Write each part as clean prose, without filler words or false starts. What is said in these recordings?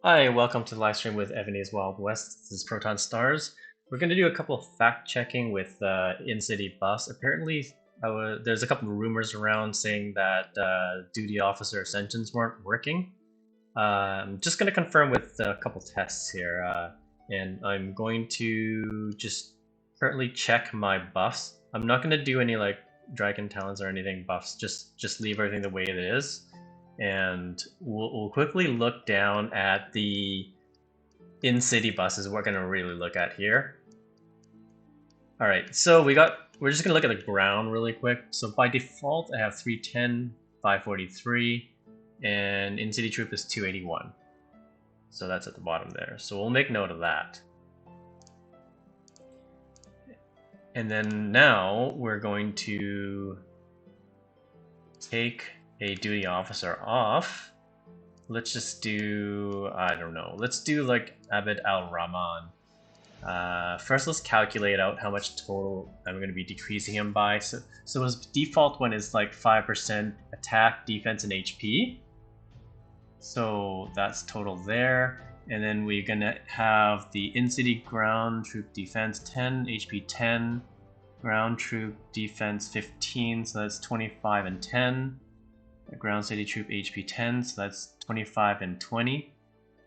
Hi, welcome to the live stream with Evony's Wild West. This is Proton Stars. We're going to do a couple of fact checking with in-city buffs. Apparently, there's a couple of rumors around saying that duty officer Ascensions weren't working. I'm just going to confirm with a couple tests here, and I'm going to just currently check my buffs. I'm not going to do any like Dragon Talons or anything buffs. Just leave everything the way it is, and we'll quickly look down at the in-city buses. We're going to really look at here. All right, so we're just going to look at the ground really quick. So by default, I have 310, 543, and in-city troop is 281. So that's at the bottom there. So we'll make note of that. And then now we're going to take a duty officer off. Let's just do, I don't know, let's do like Abd al-Rahman. First, let's calculate out how much total I'm going to be decreasing him by. So his default one is like 5% attack, defense, and HP. So that's total there. And then we're going to have the in-city ground troop defense 10, HP 10, ground troop defense 15, so that's 25 and 10. Ground city troop HP 10, so that's 25 and 20.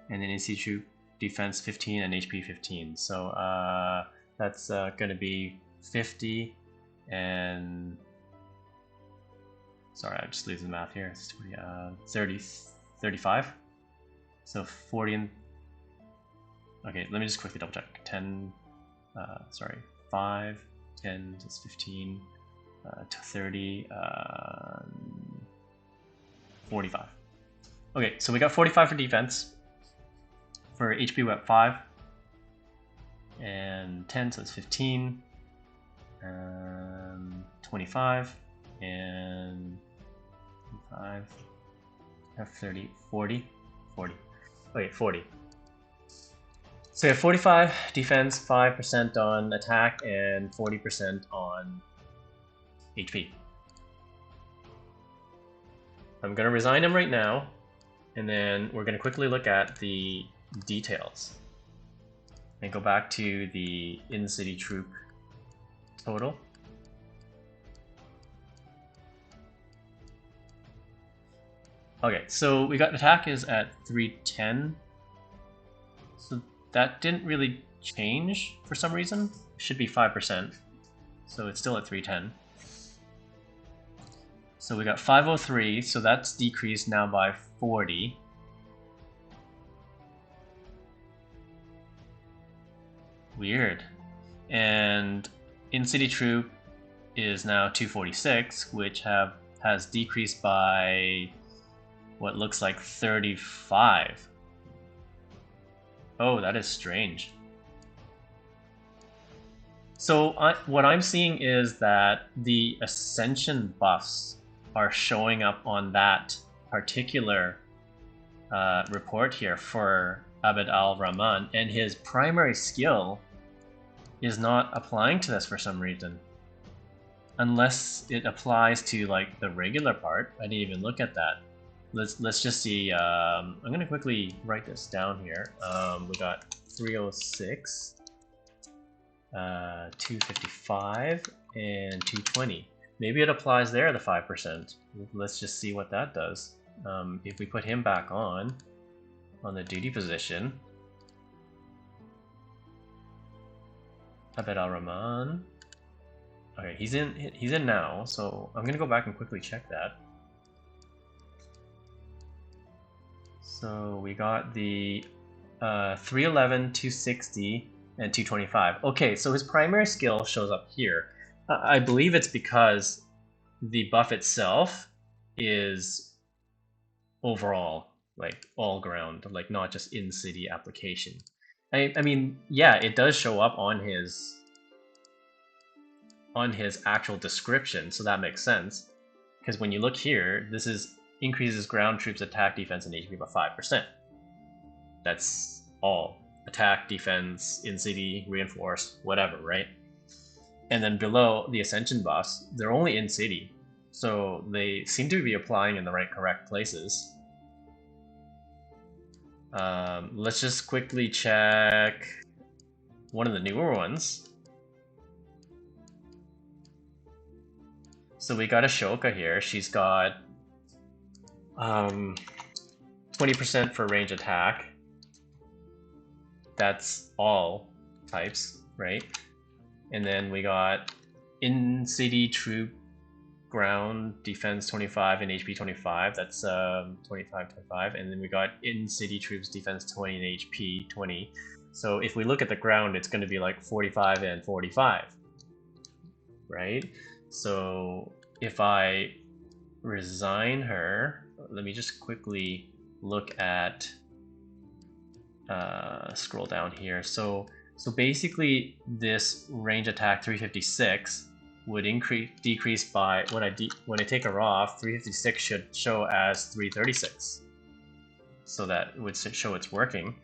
And then in-city troop defense 15 and HP 15. So that's going to be 50 and... Sorry, I'm just losing the math here. It's 20, 30, 35. So 40 and... Okay, let me just quickly double check. 10, sorry, 5, 10, that's 15, 30, 45. Okay, so we got 45 for defense. For HP, we're at 5. And 10, so it's 15. 25. And 5. F30, 40. 40. Okay, 40. So you have 45 defense, 5% on attack, and 40% on HP. I'm going to resign him right now, and then we're going to quickly look at the details. And go back to the in-city troop total. Okay, so we got attack is at 310. So that didn't really change for some reason. It should be 5%. So it's still at 310. So we got 503, so that's decreased now by 40. Weird. And in-city troop is now 246, which has decreased by what looks like 35. Oh, that is strange. So what I'm seeing is that the Ascension buffs are showing up on that particular report here for Abd al-Rahman, and his primary skill is not applying to this for some reason. Unless it applies to like the regular part. I didn't even look at that. Let's just see. I'm gonna quickly write this down here. We got 306, 255, and 220. Maybe it applies there, the 5%. Let's just see what that does. If we put him back on the duty position, Abd al-Rahman. Okay, he's in now, so I'm gonna go back and quickly check that. So we got the 311, 260, and 225. Okay, so his primary skill shows up here. I believe it's because the buff itself is overall, like all ground, like not just in-city application. I mean, yeah, it does show up on his actual description, so that makes sense. Because when you look here, this is increases ground troops attack, defense, and HP by 5%. That's all. Attack, defense, in-city, reinforced, whatever, right? And then below the Ascension buffs, they're only in-city. So they seem to be applying in the correct places. Let's just quickly check one of the newer ones. So we got Ashoka here. She's got 20% for range attack. That's all types, right? And then we got in-city troop ground defense 25 and HP 25. That's 25, 25. And then we got in-city troops defense 20 and HP 20. So if we look at the ground, it's going to be like 45 and 45, right? So if I resign her, let me just quickly look at, scroll down here. So basically this range attack 356 would decrease by, when I take her off, 356 should show as 336. So that would show it's working.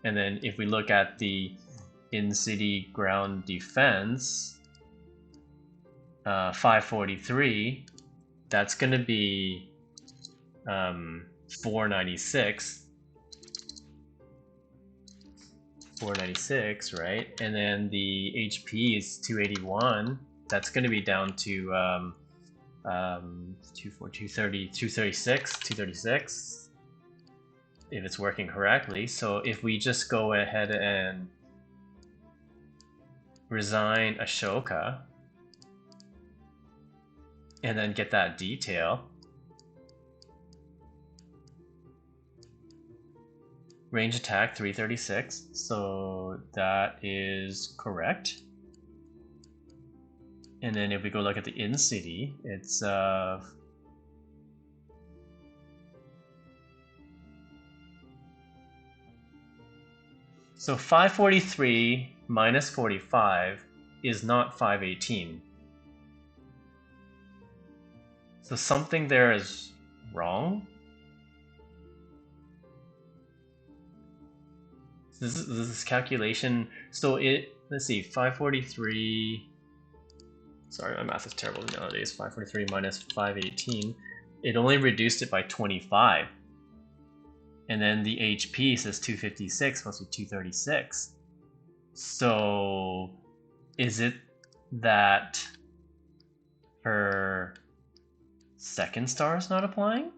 And then if we look at the in-city ground defense, 543, that's going to be 496. 496, right? And then the HP is 281. That's going to be down to 236 if it's working correctly. So if we just go ahead and resign Ashoka and then get that detail, range attack 336, so that is correct. And then if we go look at the in-city, it's so 543 minus 45 is not 518. So something there is wrong. This is calculation. So let's see, 543. Sorry, my math is terrible nowadays. 543 minus 518. It only reduced it by 25. And then the HP says 256 must be 236. So is it that her second star is not applying?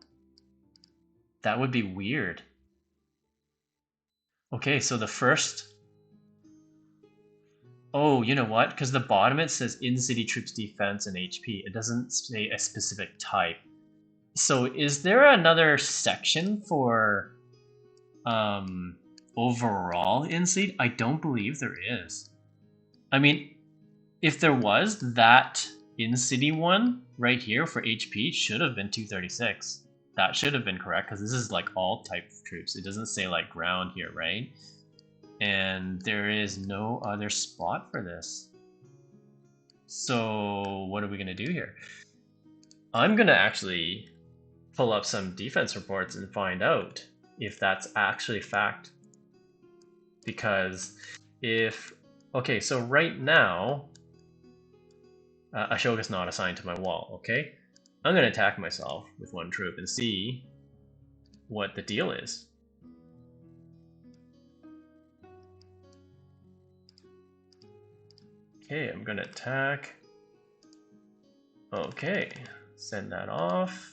That would be weird. Okay, so the first... Oh, you know what? Because the bottom it says in-city troops defense and HP. It doesn't say a specific type. So is there another section for overall in-city? I don't believe there is. I mean, if there was, that in-city one right here for HP should have been 236. That should have been correct, because this is like all type of troops. It doesn't say like ground here, right? And there is no other spot for this. So what are we going to do here? I'm going to actually pull up some defense reports and find out if that's actually fact. Because if... Okay, so right now, Ashoka's not assigned to my wall, okay? I'm going to attack myself with one troop and see what the deal is. Okay, I'm going to attack. Okay, send that off.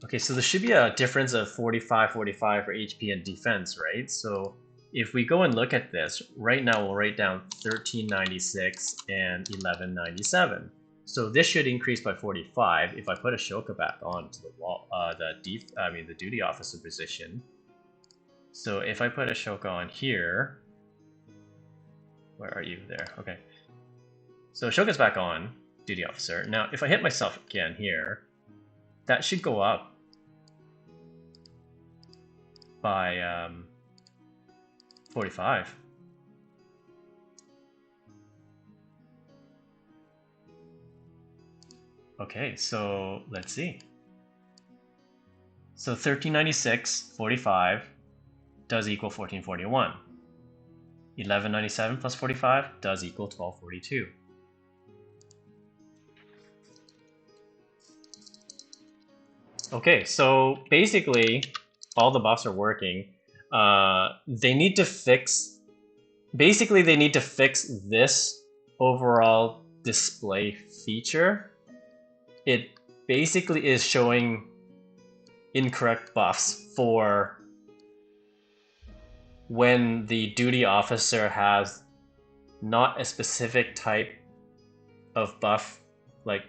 Okay, so there should be a difference of 45, 45 for HP and defense, right? So if we go and look at this, right now we'll write down 1396 and 1197. So this should increase by 45 if I put Ashoka back onto the wall, the duty officer position. So if I put Ashoka on here, where are you there? Okay. So Ashoka's back on, duty officer. Now, if I hit myself again here, that should go up by 45. Okay, so let's see. So 1396, 45 does equal 1441. 1197 plus 45 does equal 1242. Okay, so basically, all the buffs are working. They need to fix. Basically, they need to fix this overall display feature. It basically is showing incorrect buffs for when the duty officer has not a specific type of buff, like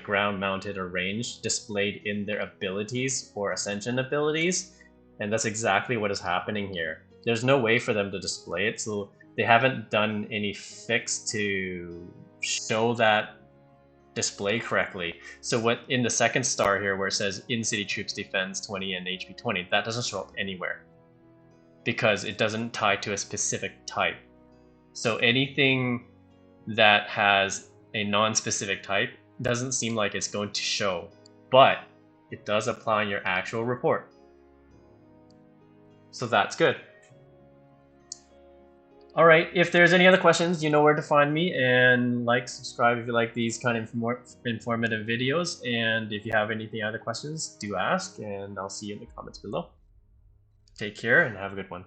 ground mounted or ranged, displayed in their abilities or ascension abilities. And that's exactly what is happening here. There's no way for them to display it, so they haven't done any fix to show that display correctly. So what in the second star here where it says in-city troops defense 20 and HP 20, that doesn't show up anywhere because it doesn't tie to a specific type. So anything that has a non-specific type doesn't seem like it's going to show, but it does apply in your actual report. So that's good. All right, if there's any other questions, you know where to find me, and like, subscribe if you like these kind of informative videos. And if you have any other questions, do ask, and I'll see you in the comments below. Take care and have a good one.